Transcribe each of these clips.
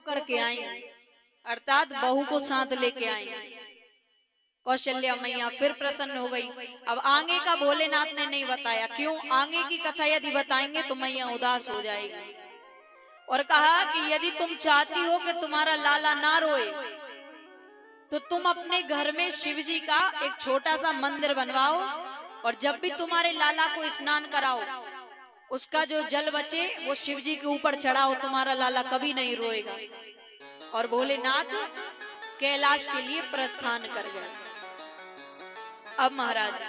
करके आई, अर्थात बहू को साथ लेके आई। कौशल्या मैया फिर प्रसन्न हो गई। अब आगे का भोलेनाथ ने नहीं बताया, क्यों? आगे की कथा यदि बताएंगे तो मैया उदास हो जाएगी। और कहा कि यदि तुम चाहती हो कि तुम्हारा लाला ना रोए तो तुम अपने घर में शिव जी का एक छोटा सा मंदिर बनवाओ, और जब भी तुम्हारे लाला को स्नान कराओ उसका जो जल बचे वो शिव जी के ऊपर चढ़ाओ, तुम्हारा लाला कभी नहीं रोएगा। और भोलेनाथ कैलाश के लिए प्रस्थान कर गए। अब महाराज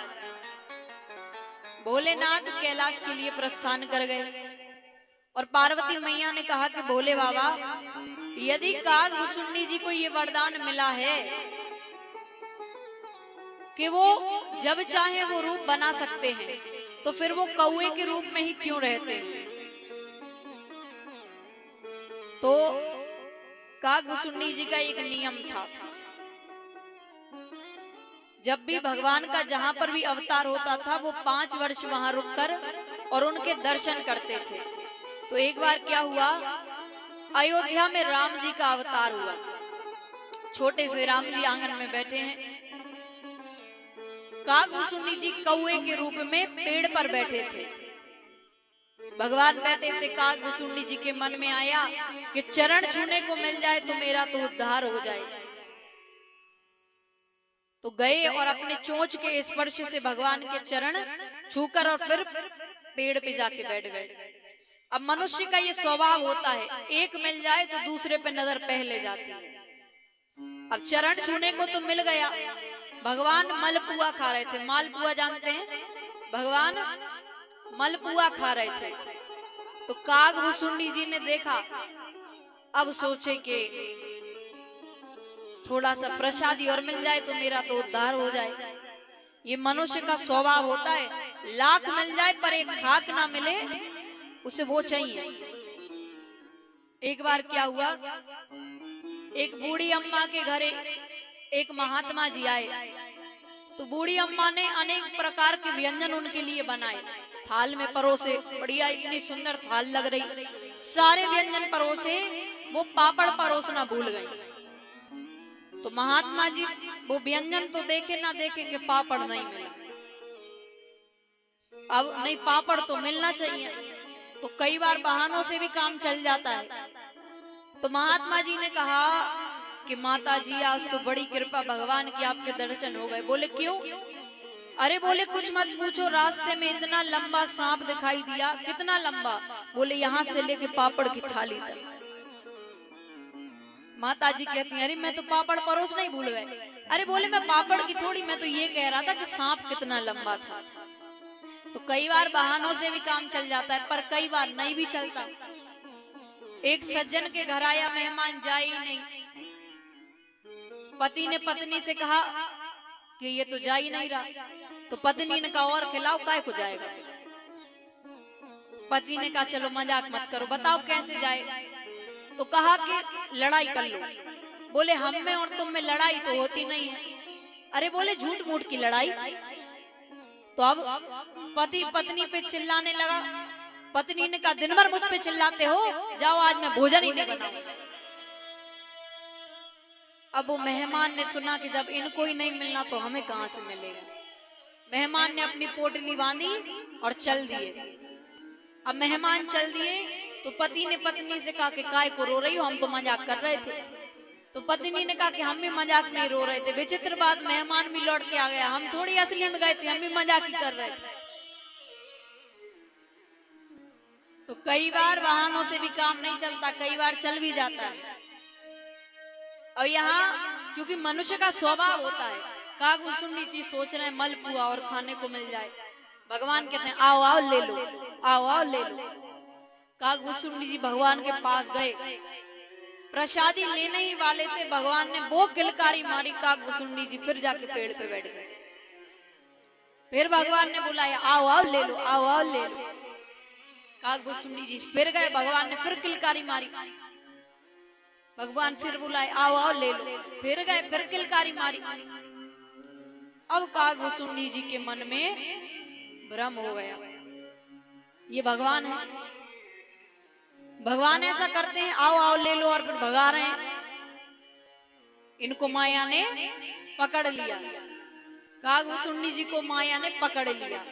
भोलेनाथ कैलाश के लिए प्रस्थान कर गए, और पार्वती मैया ने कहा कि भोले बाबा, यदि कागभूषुंडी जी को ये वरदान मिला है कि वो जब चाहे वो रूप बना सकते हैं, तो फिर वो कौए के रूप में ही क्यों रहते हैं? तो कागभूषुंडी जी का एक नियम था, जब भी भगवान का जहां पर भी अवतार होता था वो 5 वर्ष वहां रुककर और उनके दर्शन करते थे। तो एक बार क्या हुआ, अयोध्या में राम जी का अवतार हुआ। छोटे से राम जी आंगन में बैठे हैं, कागभूषुंडी जी कौए के रूप में पेड़ पर बैठे थे। भगवान बैठे थे, कागभूषुंडी जी के मन में आया कि चरण छूने को मिल जाए तो मेरा तो उद्धार हो जाए। तो गए और अपने चोंच के स्पर्श से भगवान के चरण छूकर और फिर पेड़ पे जाके बैठ गए। अब मनुष्य का ये स्वभाव होता है, एक मिल जाए तो दूसरे पे नजर पहले जाती है। अब चरण छूने को तो मिल गया, भगवान मलपुआ खा रहे थे। मालपुआ जानते हैं? भगवान मलपुआ खा रहे थे। तो कागभूषुंडी जी ने देखा, अब सोचे कि थोड़ा सा प्रसादी और मिल जाए तो मेरा तो उद्धार हो जाए। ये मनुष्य का स्वभाव होता है, लाख मिल जाए पर एक खाक ना मिले उसे वो चाहिए। एक बार क्या हुआ, एक बूढ़ी अम्मा के घरे एक महात्मा जी आए। तो बूढ़ी अम्मा ने अनेक प्रकार के व्यंजन उनके लिए बनाए, थाल में परोसे, बढ़िया इतनी सुंदर थाल लग रही, सारे व्यंजन परोसे, वो पापड़ परोसना भूल गई। तो महात्मा जी वो व्यंजन तो देखे ना देखे कि पापड़ नहीं मिला। अब नहीं, पापड़ तो मिलना चाहिए। तो कई बार बहानों से भी काम चल जाता है। तो महात्मा जी ने कहा कि माता जी आज तो बड़ी कृपा भगवान की, आपके दर्शन हो गए। बोले क्यों? अरे बोले कुछ मत पूछो, रास्ते में इतना लंबा सांप दिखाई दिया। कितना लंबा? बोले यहाँ से लेके पापड़ की थाली तक। माता जी कहती हैं, अरे मैं तो पापड़ परोसना ही भूल गए। अरे बोले मैं पापड़ की थोड़ी, मैं तो ये कह रहा था कि सांप कितना लंबा था। तो कई बार बहानों से भी काम चल जाता है, पर कई बार नहीं भी चलता। एक सज्जन के घर आया मेहमान, जाए ही नहीं। पति ने पत्नी से कहा कि ये तो जा ही नहीं रहा। तो पत्नी ने कहा और खिलाओ, काय को जाएगा। पति ने कहा चलो मजाक मत करो, बताओ कैसे जाए। तो कहा कि लड़ाई कर लो। बोले हम में और तुम में लड़ाई तो होती नहीं है। अरे बोले झूठ मूठ की लड़ाई। तो अब पति पत्नी पे चिल्लाने लगा। पत्नी ने कहा दिन भर मुझ पे चिल्लाते हो, जाओ आज मैं भोजन ही नहीं बनाऊंगा। अब वो मेहमान ने सुना कि जब इनको ही नहीं मिलना तो हमें कहां से मिलेगा। मेहमान ने अपनी पोटली बांधी और चल दिए। अब मेहमान चल दिए तो पति ने पत्नी से कहा कि काय को रो रही हो, हम तो मजाक कर रहे थे। तो पत्नी ने कहा कि हम भी मजाक में रो रहे थे। विचित्र बात, मेहमान भी लौट के आ गया, हम थोड़ी असली में गए थे, हम भी मजाक ही कर रहे थे। तो कई बार बहानों से भी काम नहीं चलता, कई बार चल भी जाता है। और यहाँ क्योंकि मनुष्य का स्वभाव होता है, कागभूषुंडी जी सोच रहे हैं मलपुआ और खाने को मिल जाए। भगवान कहते हैं आओ आओ ले लो, आओ आओ ले लो। कागभूषुंडी जी भगवान के पास गए, प्रसादी लेने ही वाले थे, भगवान ने वो किलकारी मारी, कागभूषुंडी जी फिर जाके पेड़ पे बैठ गए। फिर भगवान ने बुलाया आओ आओ ले लो, आओ आओ ले लो। कागभूषुंडी जी फिर गए, भगवान ने फिर किलकारी मारी। भगवान फिर बुलाए आओ आओ ले लो, फिर गए, फिर किलकारी मारी। अब कागभूषुंडी जी के मन में भ्रम हो गया, ये भगवान है। भगवान ऐसा करते हैं, आओ आओ ले लो, और फिर भगा रहे हैं। इनको माया ने पकड़ लिया, कागभूषुंडी जी को माया ने पकड़ लिया।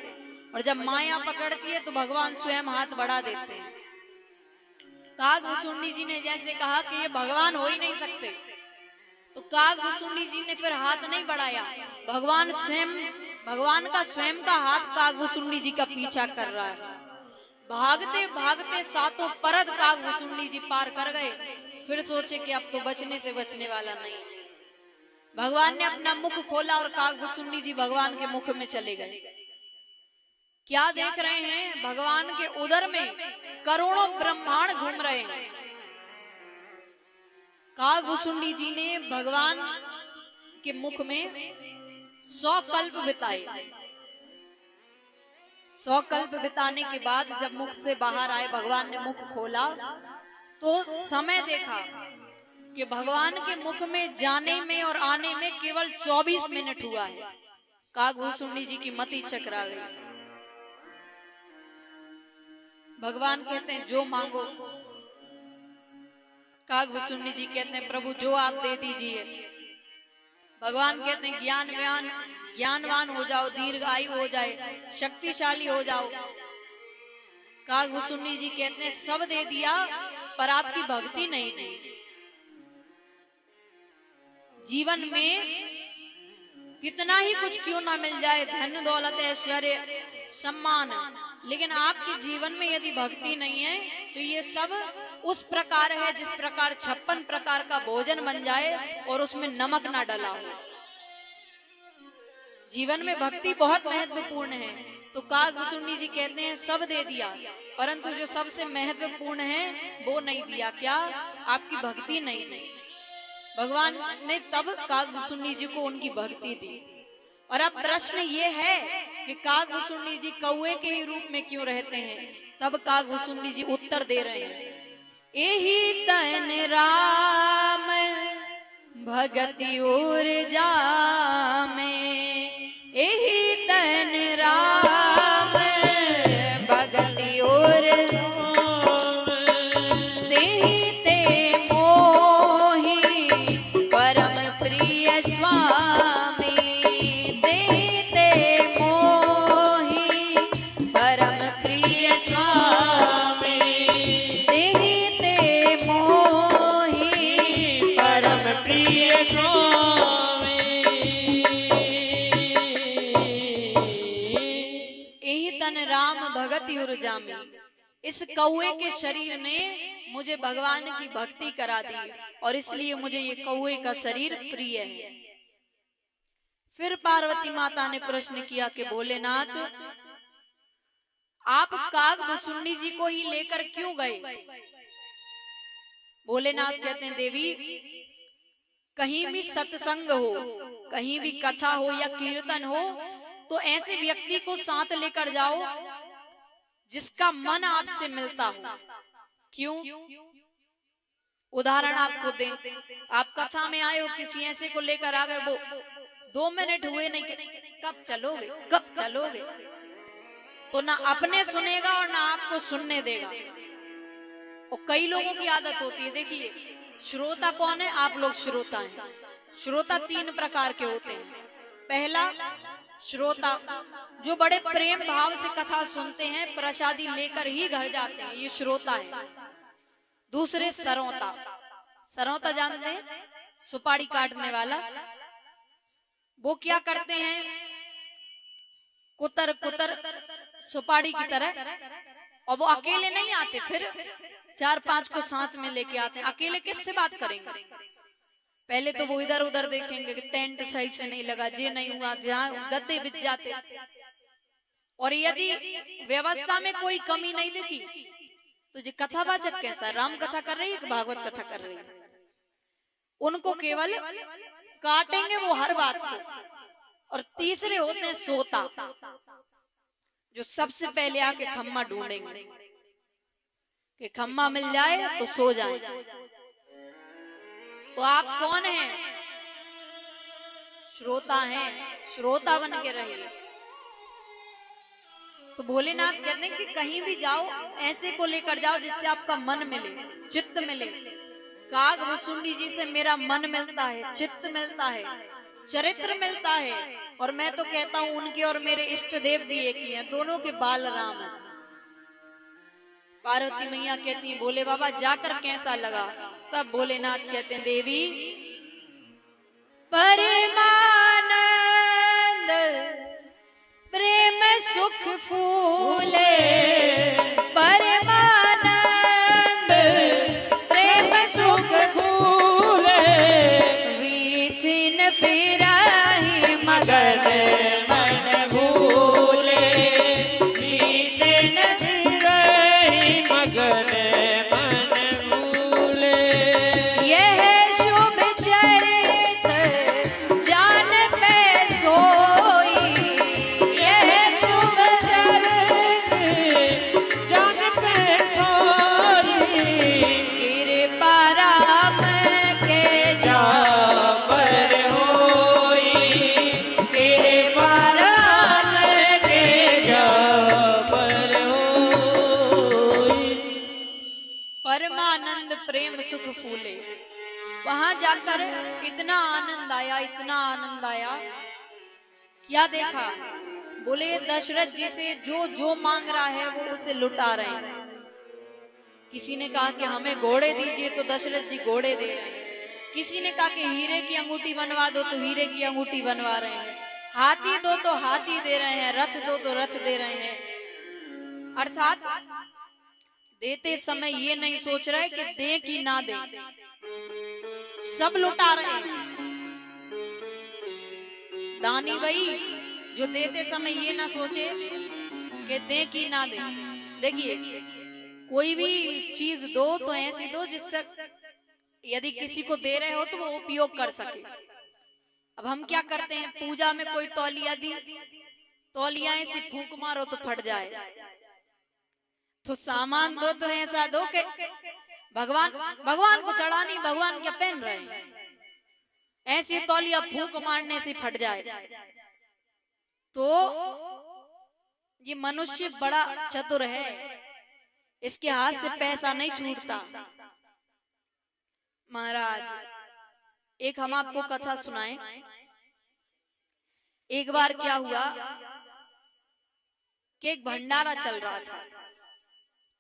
और जब माया पकड़ती है तो भगवान स्वयं हाथ बढ़ा देते हैं। कागभूषुंडी जी ने जैसे कहा कि ये भगवान हो ही नहीं सकते, तो कागभूषुंडी जी ने फिर हाथ नहीं बढ़ाया। भगवान का स्वयं का हाथ कागभूषुंडी जी का पीछा कर रहा है। भागते भागते सातों परत कागभूषुंडी जी पार कर गए। फिर सोचे कि अब तो बचने से बचने वाला नहीं। भगवान ने अपना मुख खोला और कागभूषुंडी जी भगवान के मुख में चले गए। क्या देख रहे हैं? भगवान के उदर में करोड़ों ब्रह्मांड घूम रहे हैं। कागभूषुंडी जी ने भगवान के मुख में 100 कल्प बिताए। 100 कल्प बिताने के बाद जब मुख से बाहर आए, भगवान ने मुख खोला तो समय देखा कि भगवान के मुख में जाने में और आने में केवल 24 मिनट हुआ है। कागभूषुंडी जी की मति चकरा गई। भगवान कहते हैं जो मांगो। कागभूषुंडी जी कहते हैं प्रभु जो आप दे दीजिए। भगवान कहते हैं ज्ञानवान हो जाओ, दीर्घ आयु हो जाए, शक्तिशाली हो जाओ। कागभूषुंडी जी कहते हैं सब दे दिया पर आपकी भक्ति नहीं दी। जीवन में कितना ही कुछ क्यों ना मिल जाए, धन दौलत ऐश्वर्य सम्मान, लेकिन आपके जीवन में यदि भक्ति नहीं है तो ये सब उस प्रकार है जिस प्रकार 56 प्रकार का भोजन बन जाए और उसमें नमक ना डला हो। जीवन में भक्ति बहुत महत्वपूर्ण है। तो कागभूषुंडी जी कहते हैं सब दे दिया, परंतु जो सबसे महत्वपूर्ण है वो नहीं दिया। क्या? आपकी भक्ति नहीं दी। भगवान ने तब कागभूषुंडी जी को उनकी भक्ति दी। और अब प्रश्न ये है कि कागभूषुंडी जी कौए के ही रूप में क्यों रहते हैं? तब कागभूषुंडी जी उत्तर दे रहे हैं, एही तन राम भगति ऊर्जा में, एही तन राम भगति ऊर्जा तेहि ते मोहि परम प्रिय स्वामी, तेहि ते मोहि परम प्रिय स्वामी, तेहि ते मोहि परम प्रिय स्वामी। एहि तन राम भगति ऊर्जा में, इस कौए के शरीर ने मुझे भगवान की भक्ति करा दी और इसलिए मुझे ये कौए का शरीर प्रिय है। फिर पार्वती माता ने प्रश्न किया कि भोलेनाथ आप कागभूषुंडी जी को ही लेकर क्यों गए? भोलेनाथ कहते हैं देवी, कहीं भी सत्संग हो, कहीं भी कथा हो या कीर्तन हो तो ऐसे व्यक्ति को साथ लेकर जाओ जिसका मन आपसे मिलता हो। क्यों? उदाहरण आपको दें, आप कथा में आए हो, किसी ऐसे को लेकर आ गए, वो 2 मिनट हुए नहीं, कब चलोगे कब चलोगे, तो ना अपने सुनेगा और ना आपको सुनने देगा। और कई लोगों की आदत होती है, देखिए श्रोता कौन है? आप लोग श्रोता हैं। श्रोता 3 प्रकार के होते हैं। पहला श्रोता जो बड़े प्रेम भाव से कथा सुनते हैं, प्रसादी लेकर ही घर जाते हैं, ये श्रोता है। दूसरे सरौता, सरौता जानते हैं? सुपारी काटने वाला। वो क्या करते हैं? कुतर कुतर सुपारी की तरह, और वो अकेले नहीं आते, फिर 4-5 को साथ में लेके आते हैं। अकेले किससे बात करेंगे? पहले तो वो इधर उधर देखेंगे कि टेंट सही से नहीं लगा, जे नहीं हुआ, जहाँ गद्दे बिछ जाते। और यदि व्यवस्था में कोई कमी नहीं दिखी तो ये कथावाचक कैसा, राम कथा कर रही है कि भागवत कथा कर रही है? उनको केवल काटेंगे वो हर बात को। और तीसरे होते हैं सोता, जो सबसे पहले आके खम्मा ढूंढेंगे कि खम्मा मिल जाए तो सो जाए। तो आप कौन हैं? श्रोता हैं। श्रोता बन के रहिए। तो भोलेनाथ कहते हैं कि कहीं भी जाओ ऐसे को लेकर जाओ जिससे आपका मन मिले, चित्त मिले। काग भुसुंडी जी से मेरा मन मिलता है, चित्त मिलता है, चरित्र मिलता है। और मैं तो कहता हूं उनके और मेरे इष्ट देव भी एक ही हैं, दोनों के बाल राम हैं। पार्वती मैया कहती है भोले बाबा जाकर कैसा लगा? तब भोलेनाथ कहते हैं देवी परमानंद प्रेम सुख फूले, परमानंद प्रेम सुख फूले, वीथिन फिराहि मगन मन भूले, वीथिन फिराहि मगन मन भूले। यह शुभ चरित जान पे सोई, यह शुभ चरित जान पे सोई, कृपा राम के जापर होई, कृपा राम के जापर होई। परमानंद प्रेम सुख फूले। वहां जाकर इतना आनंद आया, इतना आनंद आया। क्या देखा? बोले दशरथ जी से जो जो मांग रहा है वो उसे लुटा रहे हैं। किसी ने कहा कि हमें घोड़े दीजिए तो दशरथ जी घोड़े दे रहे हैं। किसी ने कहा कि हीरे की अंगूठी बनवा दो तो हीरे की अंगूठी बनवा रहे हैं। हाथी दो तो हाथी दे रहे हैं, रथ दो तो रथ दे रहे हैं। अर्थात देते समय ये नहीं सोच रहे कि दे कि ना दे, सब लुटा रहे हैं। दानी वही जो देते समय ये ना सोचे कि दे कि ना दे। देखिए कोई भी चीज दो तो ऐसी दो जिससे यदि किसी को दे रहे हो तो वो उपयोग कर सके। अब हम क्या करते हैं, पूजा में कोई तौलिया दी, तौलिया से फूंक मारो तो फट जाए। तो सामान दो तो ऐसा दो कि भगवान को चढ़ानी, भगवान क्या पहन रहे हैं, ऐसी तौलिया फूंक मारने से फट जाए। तो ये मनुष्य बड़ा चतुर है, इसके हाथ से पैसा नहीं छूटता। महाराज एक हम आपको कथा सुनाएं। एक बार क्या हुआ कि एक भंडारा चल रहा था,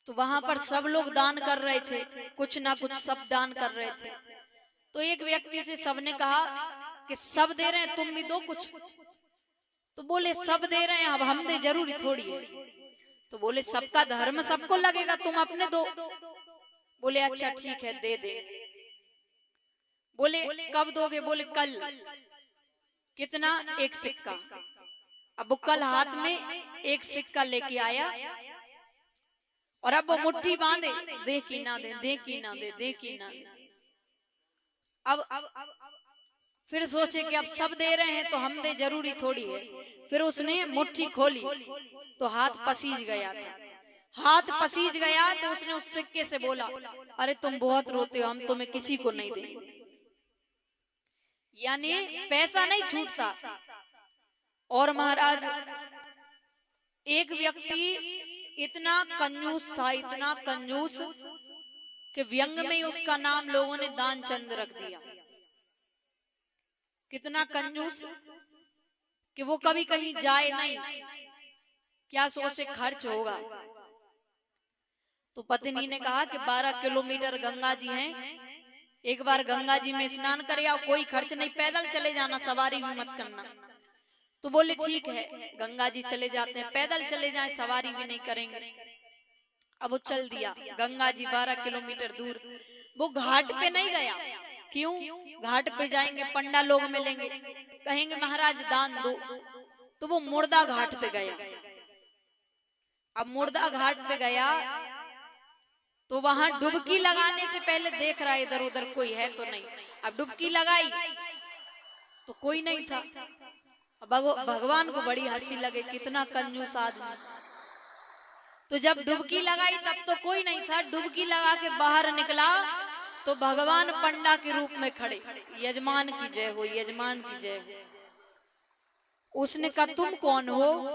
तो वहां पर सब लोग दान कर रहे थे, कुछ ना कुछ सब दान कर रहे थे। तो एक व्यक्ति से सबने कहा कि सब दे रहे हैं तुम भी दो कुछ। तो बोले सब दे रहे हैं अब हम दे जरूरी थोड़ी है। तो बोले सबका धर्म सबको लगेगा, तुम अपने दो। बोले अच्छा ठीक है दे देंगे। बोले कब दोगे? बोले कल। कितना? एक सिक्का। अब वो कल हाथ में एक सिक्का लेके आया और अब वो मुट्ठी बांधे, दे की ना दे, दे की ना दे, दे की ना दे। अब फिर सोचे कि अब सब दे रहे हैं तो हम दे जरूरी थोड़ी है। फिर उसने मुट्ठी खोली तो हाथ पसीज गया था। हाथ पसीज गया तो उसने उस सिक्के से बोला अरे तुम बहुत रोते हो, हम तुम्हें किसी को नहीं देंगे। यानी पैसा नहीं छूटता। और महाराज एक व्यक्ति इतना कंजूस था, इतना कंजूस कि व्यंग में ही उसका नाम लोगों ने दानचंद रख दिया। कितना कंजूस कि वो कभी कहीं जाए नहीं, क्या सोचे खर्च होगा। तो पत्नी ने कहा कि 12 किलोमीटर गंगा जी हैं, एक बार गंगा जी में स्नान करे आओ, कोई खर्च नहीं, पैदल चले जाना, सवारी भी मत करना। तो बोले ठीक है, गंगा जी चले जाते हैं, पैदल चले जाएं, सवारी भी नहीं करेंगे। अब वो चल दिया गंगा जी 12 किलोमीटर दूर। वो घाट पे नहीं गया, क्यों? घाट पे जाएंगे पंडा लोग मिलेंगे, कहेंगे महाराज दान दो। तो वो मुर्दा घाट पे गया। अब मुर्दा घाट पे गया तो वहां डुबकी लगाने से पहले देख रहा है इधर उधर कोई है तो नहीं। अब डुबकी लगाई तो कोई नहीं था। भगवान को बड़ी हंसी लगे, कितना कंजूस आदमी। तो जब डुबकी लगाई तब तो कोई नहीं था। डुबकी लगा के बाहर निकला तो भगवान पंडा के रूप में खड़े, यजमान की जय हो, यजमान की जय हो। उसने कहा तुम कौन हो?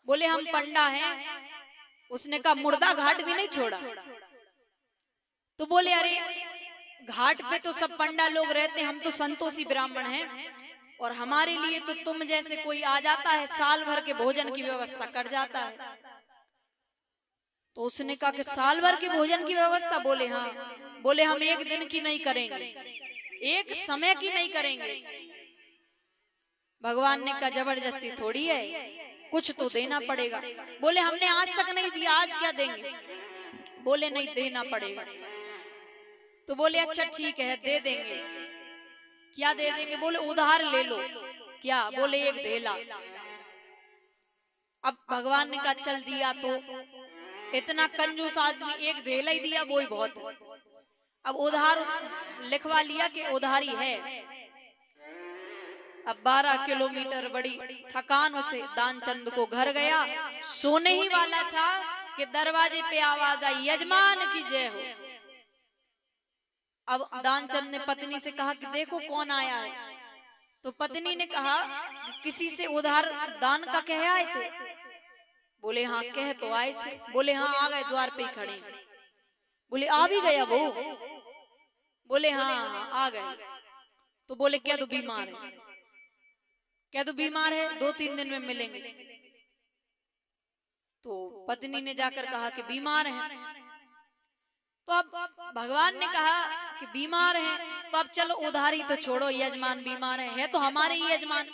बोले हम पंडा हैं। उसने कहा मुर्दा घाट भी नहीं छोड़ा। तो बोले अरे घाट पे तो सब पंडा लोग रहते हैं, हम तो संतोषी ब्राह्मण हैं, और हमारे लिए तो तुम जैसे कोई आ जाता है साल भर के भोजन की व्यवस्था कर जाता है। तो उसने कहा कि साल भर के भोजन की व्यवस्था? बोले हाँ। बोले हम एक दिन की नहीं करेंगे, एक समय की नहीं करेंगे। भगवान ने कहा जबरदस्ती थोड़ी है, कुछ तो देना पड़ेगा। बोले हमने आज तक नहीं दिया, आज क्या देंगे? बोले नहीं, देना पड़ेगा। तो बोले अच्छा ठीक है, दे देंगे। क्या दे देंगे? बोले उधार ले लो। क्या? बोले एक धेला। अब भगवान ने कहा चल दिया, तो इतना कंजूस आदमी, एक धेला ही दिया वो ही बहुत है। अब उधार लिखवा लिया कि उधारी है। अब 12 किलोमीटर बड़ी थकान उसे दानचंद को घर गया, सोने ही वाला था कि दरवाजे पे आवाज आई, यजमान की जय हो। अब दानचंद ने पत्नी से कहा कि देखो कौन आया है। तो पत्नी ने कहा किसी से उधार दान का कह आए थे? बोले हाँ कह तो आए थे। बोले हाँ आ गए, द्वार पे ही खड़े। बोले आ भी गया वो? बोले हाँ आ गए। तो बोले क्या तो बीमार है? क्या तो बीमार है, 2-3 दिन में मिलेंगे। तो पत्नी ने जाकर कहा कि बीमार है। तो अब भगवान ने कहा कि बीमार है तो अब चलो उधारी तो छोड़ो, यजमान बीमार है तो हमारे ही यजमान,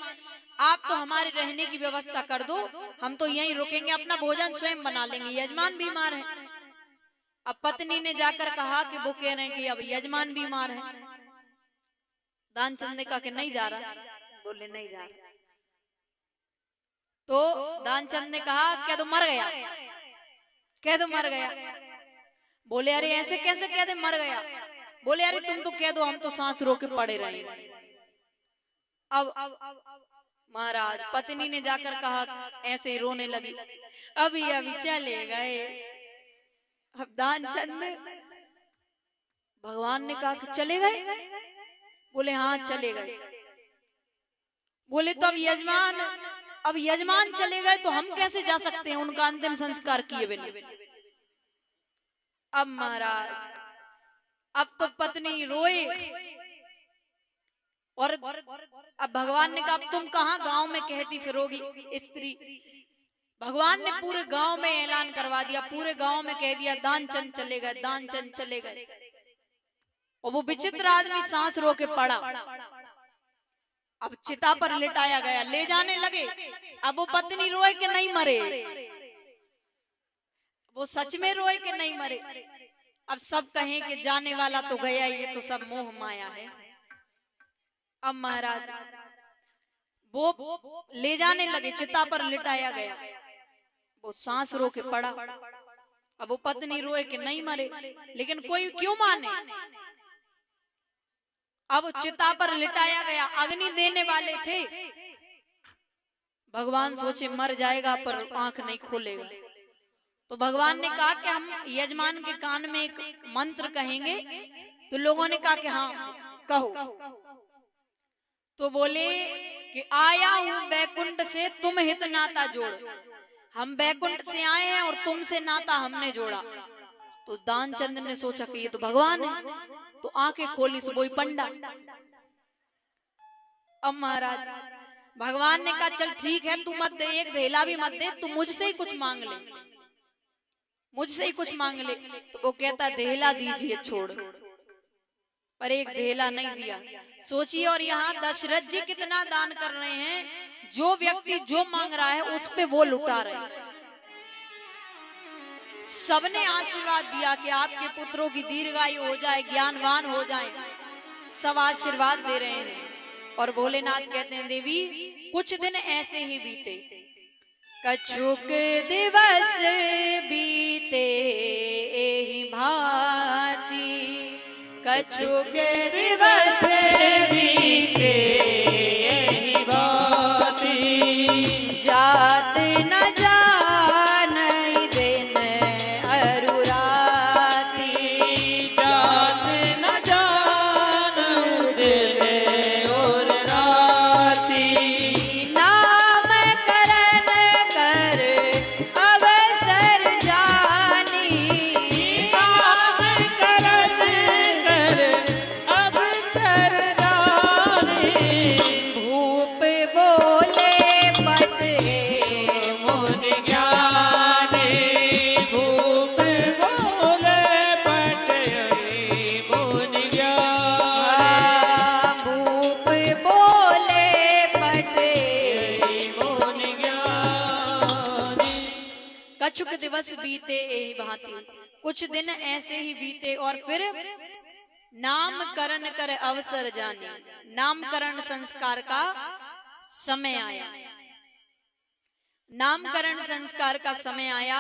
आप तो हमारे रहने की व्यवस्था कर दो, हम तो यहीं रुकेंगे, अपना भोजन स्वयं बना लेंगे, यजमान बीमार है। अब पत्नी ने जाकर कहा कि वो कह रहे हैं कि अब यजमान बीमार है। दानचंद ने कहा कि नहीं जा रहा। बोले नहीं जा रहा। तो दानचंद ने कहा क्या तो मर गया? कह दो मर गया। बोले अरे ऐसे कैसे कह दे मर गया? बोले अरे तुम तो कह दो, हम तो सांस रोके पड़े रहे। अब महाराज पत्नी ने जाकर कहा, ऐसे ही रोने लगी, अभी अभी चले गए। अब दानचंद भगवान ने कहा कि चले गए? बोले हाँ चले गए। बोले तो अब यजमान चले गए तो हम कैसे जा सकते हैं उनका अंतिम संस्कार किए बिना? अब महाराज अब तो पत्नी रोए, और अब भगवान ने कहा अब तुम कहाँ गांव में कहती फिरोगी स्त्री? भगवान ने पूरे गांव में ऐलान करवा दिया, पूरे गांव में कह दिया दानचंद चले गए, दानचंद चले गए। और वो विचित्र आदमी सांस रोके पड़ा। अब चिता पर लिटाया गया, ले जाने लगे। अब वो पत्नी रोए कि नहीं मरे? वो सच में रोए कि नहीं मरे? अब सब कहें कि जाने वाला तो गया, ये तो सब मोह माया है। अब महाराज वो ले जाने लगे, चिता पर लिटाया गया, वो सांस रोके पड़ा। अब वो पत्नी रोए कि नहीं मरे, लेकिन कोई क्यों माने? अब चिता पर लिटाया गया, अग्नि देने वाले थे। भगवान सोचे मर जाएगा पर आंख नहीं खोलेगा। तो भगवान ने कहा कि हम यजमान के कान में एक मंत्र कहेंगे। तो लोगों ने कहा कि हाँ कहो। तो बोले कि आया हूं बैकुंठ से, तुम हित नाता जोड़। हम बैकुंठ से आए हैं और तुमसे नाता हमने जोड़ा। तो दानचंद ने सोचा कि ये तो भगवान है, तो आंखें खोली से वही पंडा। अब महाराज भगवान ने कहा चल ठीक है, तू मत दे, एक धेला भी मत दे, तू मुझसे ही कुछ मांग ले, मुझसे ही कुछ मांग ले। तो वो कहता धेला दीजिए छोड़, पर एक धेला नहीं दिया। सोचिए, और यहाँ दशरथ जी कितना दान कर रहे हैं, जो व्यक्ति जो मांग रहा है उस पे वो लुटा रहे हैं। सबने आशीर्वाद दिया कि आपके पुत्रों की दीर्घायु हो जाए, ज्ञानवान हो जाए, सब आशीर्वाद दे रहे हैं। और भोलेनाथ कहते हैं देवी कुछ दिन ऐसे ही बीते, कछुक दिवस बीते एहि भांति, कछुक दिवस बीते एहि भांति, जात न जानई दिन अरु राति, जात न जानऊ दिन और राति, नाम करन कर कछुक दिवस बीते एहि भांति, कुछ दिन ऐसे ही बीते और फिर नामकरण कर अवसर जाने, नामकरण संस्कार का समय आया। नामकरण संस्कार का समय आया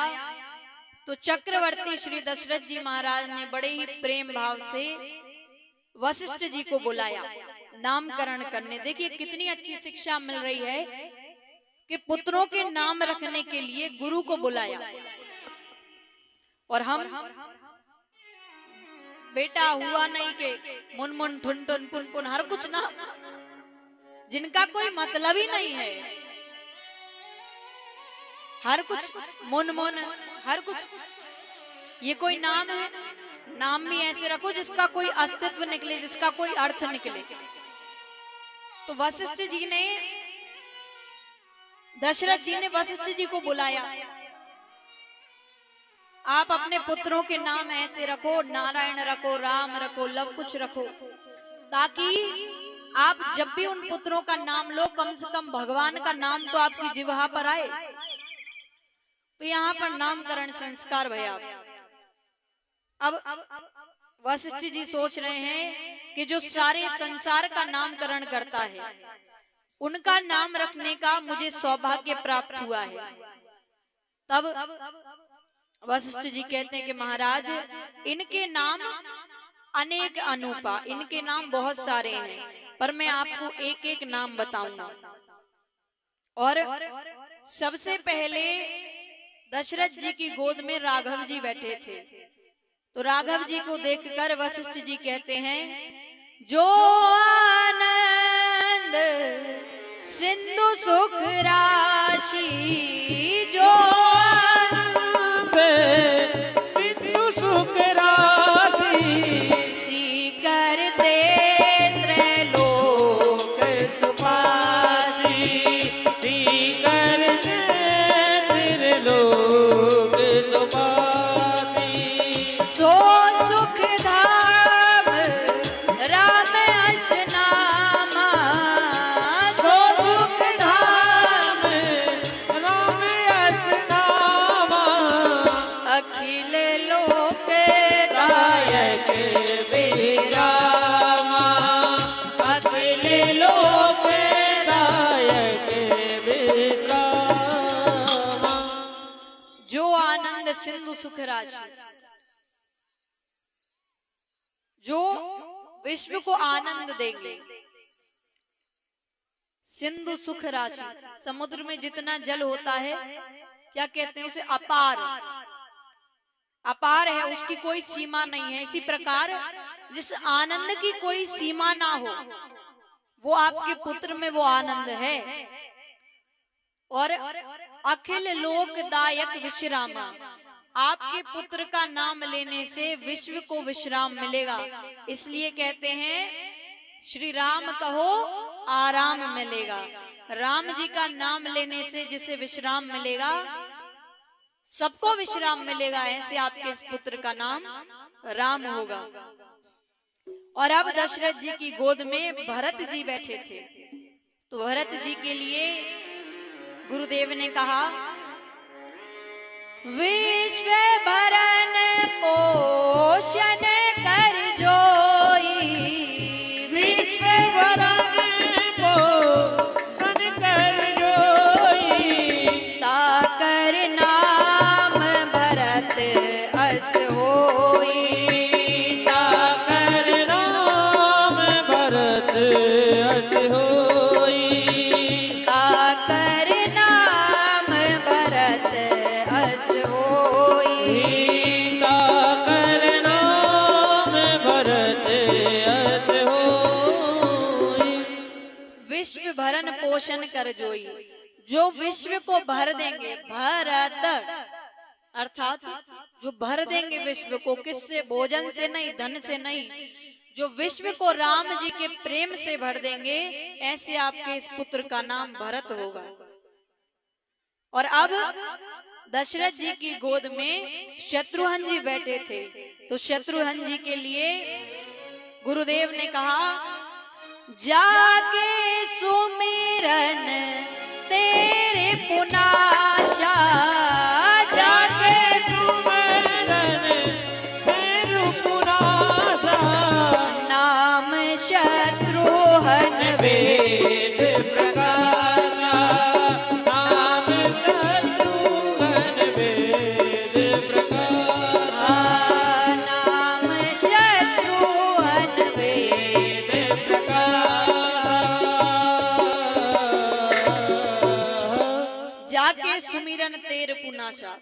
तो चक्रवर्ती श्री दशरथ जी महाराज ने बड़े ही प्रेम भाव से वशिष्ठ जी को बुलाया नामकरण करने। देखिए कितनी अच्छी शिक्षा मिल रही है कि पुत्रों के नाम रखने के लिए गुरु को बुलाया। और हम बेटा हुआ नहीं के मुनमुन ठुनठुन पुनपुन हर कुछ नाम जिनका कोई मतलब ही नहीं है, हर कुछ मुनमुन हर कुछ, ये कोई नाम है? नाम भी ऐसे रखो जिसका कोई अस्तित्व निकले, जिसका कोई अर्थ निकले। तो वशिष्ठ जी ने, दशरथ जी ने वशिष्ठ जी को बुलाया, आप अपने पुत्रों के नाम ऐसे रखो, नारायण रखो, राम रखो, लव कुछ रखो, ताकि आप जब भी उन पुत्रों का नाम लो कम से कम भगवान का नाम तो आपकी जिह्वा पर आए। तो यहाँ पर नामकरण संस्कार भैया। अब वशिष्ठ जी सोच रहे हैं कि जो सारे संसार का नामकरण करता है उनका नाम रखने का मुझे सौभाग्य प्राप्त हुआ है। तब वशिष्ठ जी कहते हैं कि महाराज इनके नाम अनेक अनूपा, इनके नाम बहुत सारे हैं, पर मैं आपको एक एक नाम बताऊंगा। और सबसे पहले दशरथ जी की गोद में राघव जी बैठे थे। तो राघव जी को देखकर वशिष्ठ जी कहते हैं, जो आनंद सिंधु सुख राशि, जो आनंद सिंधु सुख राशि, सीकर ते त्रैलोक सुभासी, सीकर ते त्रिलोक सुभासी, सो सुख धाम राम अस नामा, सो सुख धाम राम अस नामा, अखिल लोक दायक विश्रामा, अखिल लोक दायक विश्रामा। जो आनंद सिंधु सुख राशि, जो विश्व को आनंद देंगे। सिंधु सुख राशि, समुद्र में जितना जल होता है क्या कहते हैं उसे? अपार। अपार है, उसकी कोई सीमा नहीं है। इसी प्रकार जिस आनंद की कोई सीमा ना हो वो आपके पुत्र में वो आनंद है। और अखिल लोकदायक विश्रामा, आपके पुत्र का नाम लेने से विश्व को विश्राम मिलेगा। इसलिए कहते हैं श्री राम कहो आराम मिलेगा। राम जी का नाम लेने से जिसे विश्राम मिलेगा सबको विश्राम मिलेगा। ऐसे आपके इस पुत्र का नाम राम होगा। और अब दशरथ जी की गोद में भरत जी बैठे थे। तो भरत जी के लिए गुरुदेव ने कहा, विश्व भरण पोषण कर जोई, विश्व भरण पोषण कर जोई, ताकर नाम भरत अस होई, ताकर नाम भरत अस होई, ताकर नाम भरत अस होई, ताकर नाम भरत अस होई। विश्व भरण पोषण कर जोई, जो विश्व को भर देंगे। भरत अर्थात जो भर देंगे विश्व को, किससे? भोजन से नहीं, धन से नहीं, जो विश्व को राम जी के प्रेम से भर देंगे, ऐसे आपके इस पुत्र का नाम भरत होगा। और अब दशरथ जी की गोद में शत्रुघ्न जी बैठे थे। तो शत्रुघ्न जी के लिए गुरुदेव ने कहा, जाके सुमिरन तेरे पुनाशा, जाके शत्रुहन वेद प्रकाशा, नाम शत्रुघ्न वेद प्रकाशा, नाम शत्रुहन वेद वेद प्रकाशा। जाके सुमिरन तेर पुनाचा,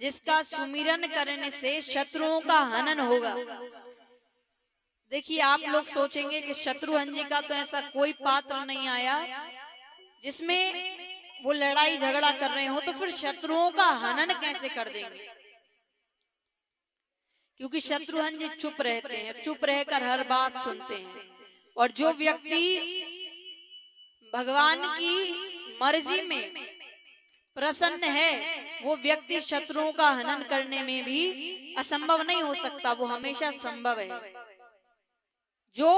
जिसका सुमिरन करने से शत्रुओं का हनन होगा। देखिए, आप लोग सोचेंगे कि शत्रुघ्न जी का तो ऐसा कोई पात्र नहीं आया जिसमें वो लड़ाई झगड़ा कर रहे हो, तो फिर शत्रुओं का हनन कैसे कर देंगे? क्योंकि शत्रुघ्न जी चुप रहते हैं, चुप रहकर हर बात सुनते हैं। और जो व्यक्ति भगवान की मर्जी में प्रसन्न है, वो व्यक्ति शत्रुओं का हनन करने में भी असंभव नहीं हो सकता, वो हमेशा संभव है। जो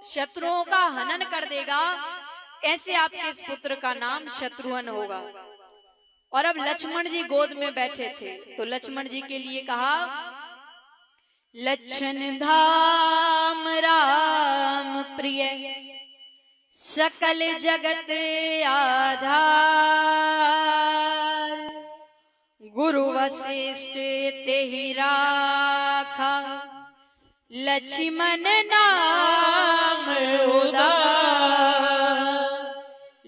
शत्रुओं का हनन कर देगा, ऐसे आपके इस पुत्र का नाम शत्रुघ्न होगा। और अब लक्ष्मण जी गोद में बैठे थे, तो लक्ष्मण जी के लिए कहा, लक्षण धाम राम प्रिय, सकल जगत आधार, गुरु वशिष्ठ तेहि राखा, लक्ष्मण नाम उदार।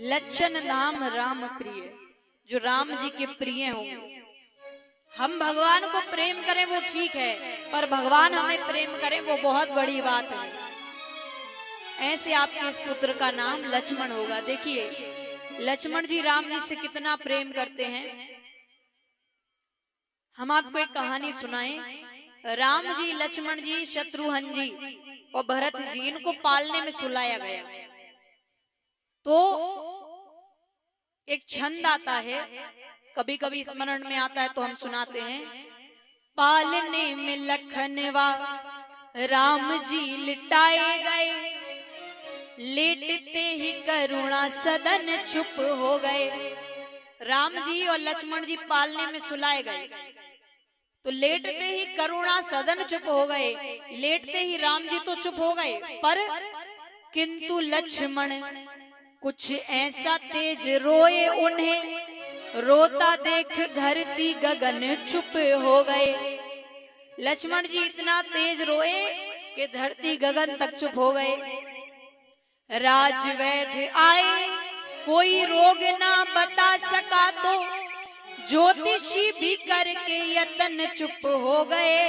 लक्षण नाम राम प्रिय, जो राम जी के प्रिय होंगे। हम भगवान को प्रेम करें वो ठीक है, पर भगवान हमें प्रेम करें वो बहुत बड़ी बात है। ऐसे आपके इस पुत्र का नाम लक्ष्मण होगा। देखिए, लक्ष्मण जी राम जी से कितना प्रेम करते हैं। हम आपको एक कहानी सुनाएं। राम जी, लक्ष्मण जी, शत्रुघ्न जी और भरत जी, इनको पालने में सुलाया गया। तो एक छंद आता है, कभी कभी स्मरण में आता है तो हम सुनाते हैं। पालने में लखनवा राम जी लिटाए गए, लेटते ही करुणा सदन चुप हो गए। राम जी और लक्ष्मण जी पालने में सुलाए गए, तो लेटते ही करुणा सदन चुप हो गए। लेटते ही राम जी तो चुप हो गए, पर किंतु लक्ष्मण कुछ ऐसा तेज रोए उन्हें, रोता देख धरती गगन चुप हो गए। लक्ष्मण जी इतना तेज रोए कि धरती गगन तक चुप हो गए। राजवैद्य आए, कोई रोग ना बता सका, तो ज्योतिषी भी करके यतन चुप हो गए।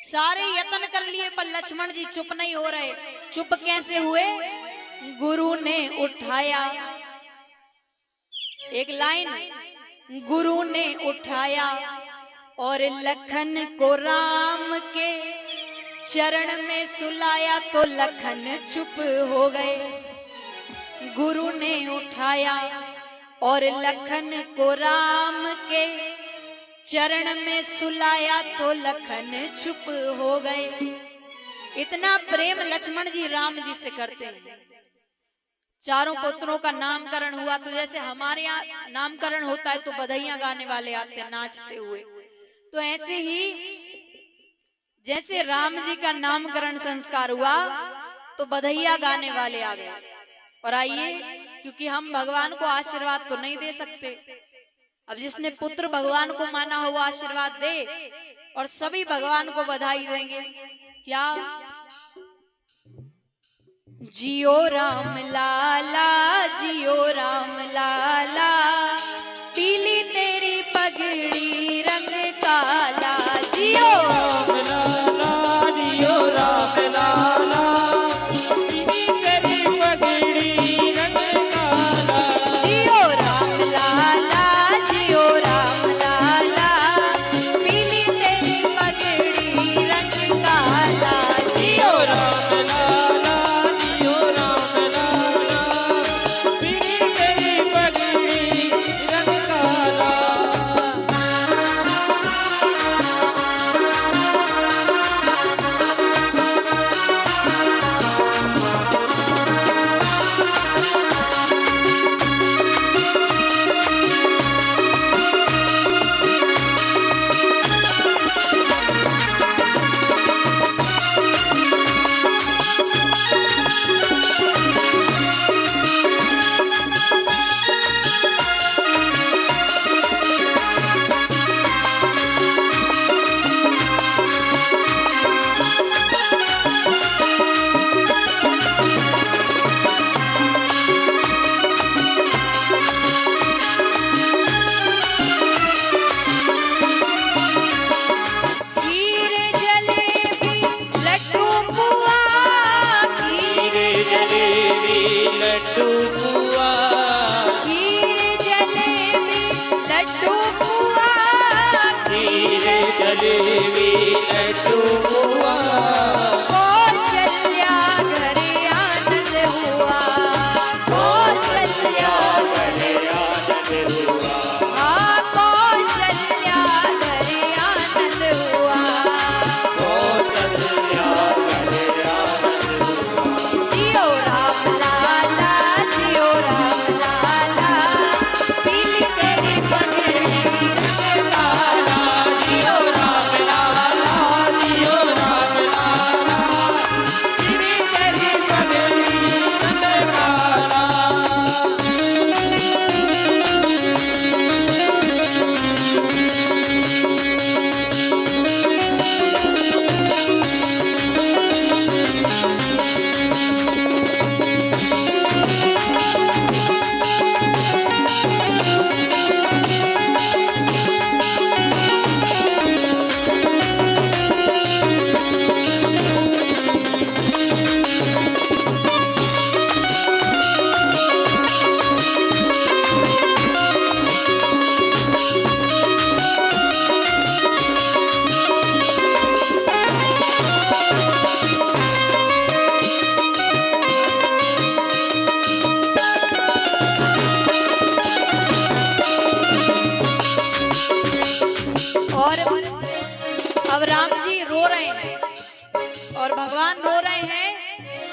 सारे यतन कर लिए, पर लक्ष्मण जी चुप नहीं हो रहे। चुप कैसे हुए? गुरु ने उठाया, एक लाइन, गुरु ने उठाया और लखन को राम के चरण में सुलाया, तो लखन चुप हो गए। गुरु ने उठाया और लखन को राम के चरण में सुलाया, तो लखन चुप हो गए। इतना प्रेम लक्ष्मण जी राम जी से करते हैं। चारों पुत्रों का नामकरण हुआ, तो जैसे हमारे यहाँ नामकरण होता है तो बधाइयां गाने वाले आते हैं नाचते हुए, तो ऐसे ही जैसे राम जी का नामकरण संस्कार हुआ तो बधाइयां गाने वाले आ गए। और आइए, क्योंकि हम भगवान को आशीर्वाद तो नहीं दे सकते, अब जिसने पुत्र भगवान को माना हो वो आशीर्वाद दे, और सभी भगवान को बधाई देंगे। क्या? जियो राम लाला, जियो राम लाला, पीली तेरी पगड़ी रंग काला। जियो राम लाला, जियो राम लाला, पीली तेरी पगड़ी रंग काला। जियो राम लाला, जियो राम लाला, पीली तेरी पगड़ी रंग काला। जियो राम लाला, जियो राम लाला, पीली तेरी पगड़ी रंग काला।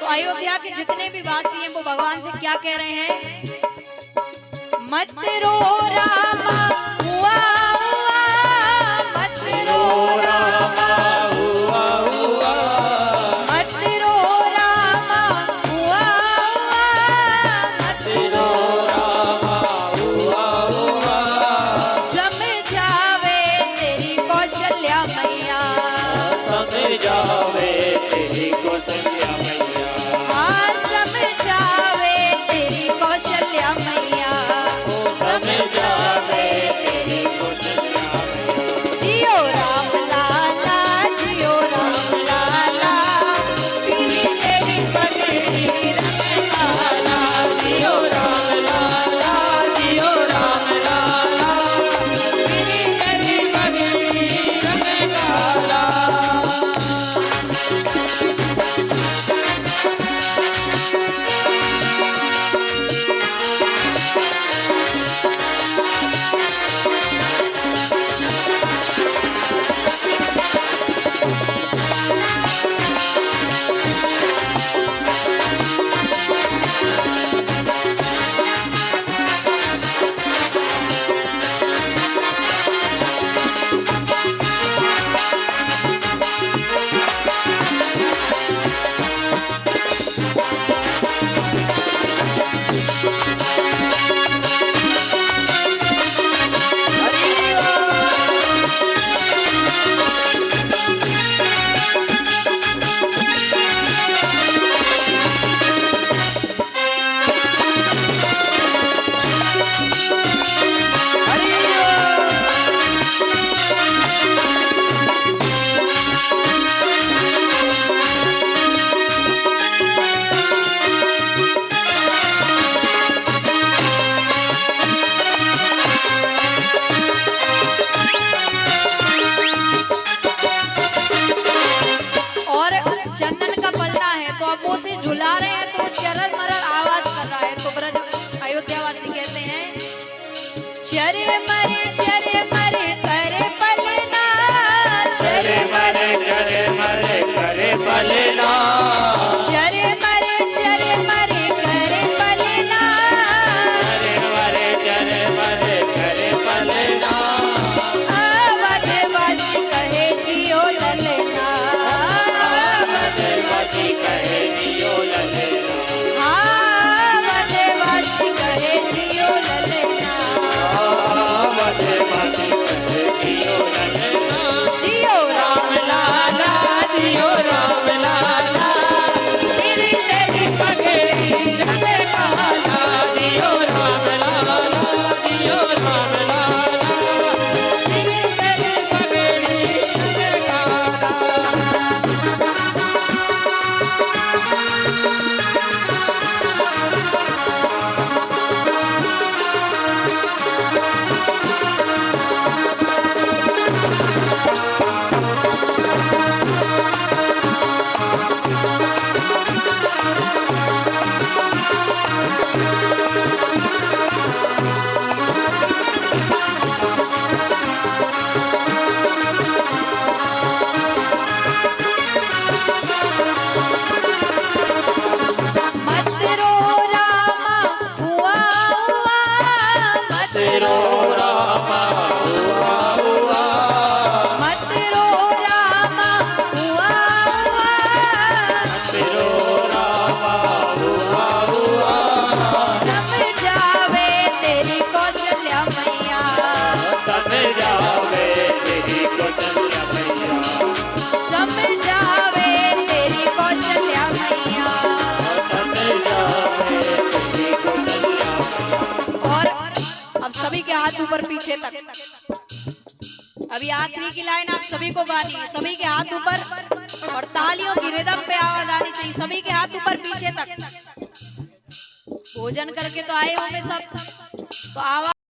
तो अयोध्या के जितने भी वासी हैं वो भगवान से क्या कह रहे हैं? मत रो रामा हुआ हुआ, मत रो रामा हुआ हुआ, मत रो रामा हुआ हुआ, मत रो रामा हुआ हुआ, समझावे तेरी कौशल्या मैया, समझावे तेरी कौशल्या मैया, हाँ समझावे तेरी कौशल्या मैया, समझावे तेरी कौशल्या मैया। जियो राम लाला, जियो राम लाला, पीली तेरी पगड़ी रंग काला, जियो राम लाला, जियो राम लाला, पीली तेरी पगड़ी रंग काला। चंदन का पल्ला है तो अब वो उसे झुला रहे हैं तो वो चरर मरर आवाज कर रहा है। तो ब्रज अयोध्यावासी कहते हैं चरे मरे करे पलना, चरे मरे करे पलना, चरे मरे करे पलना, चरे मरे करे पलना। अवधवासी कहे जियो ललना, अवधवासी कहे जियो ललना, हाँ अवधवासी कहे जियो ललना, अवधवासी कहे जियो ललना। जियो राम लाला, जियो राम लाला, पीली तेरी पगड़ी रंग काला, जियो राम लाला, जियो राम लाला, पीली तेरी पगड़ी रंग काला। मत रो रामा हुआ हुआ, मत रो रामा हुआ हुआ, मत रो रामा हुआ हुआ, तेरो रामा हुआ हुआ, समझावे तेरी कौशल्या मैया, समझावे तेरी कौशल्या मैया, समझावे तेरी कौशल्या मैया। समझावे तेरी कौशल्या मैया। और अब सभी के हाथ ऊपर पीछे तक। अभी आखिरी की लाइन आप सभी को गानी है। सभी के हाथ ऊपर और तालियों की रिदम पे आवाज आनी चाहिए। सभी के हाथ ऊपर पीछे तक। भोजन करके तो आए होंगे सब, तो आवाज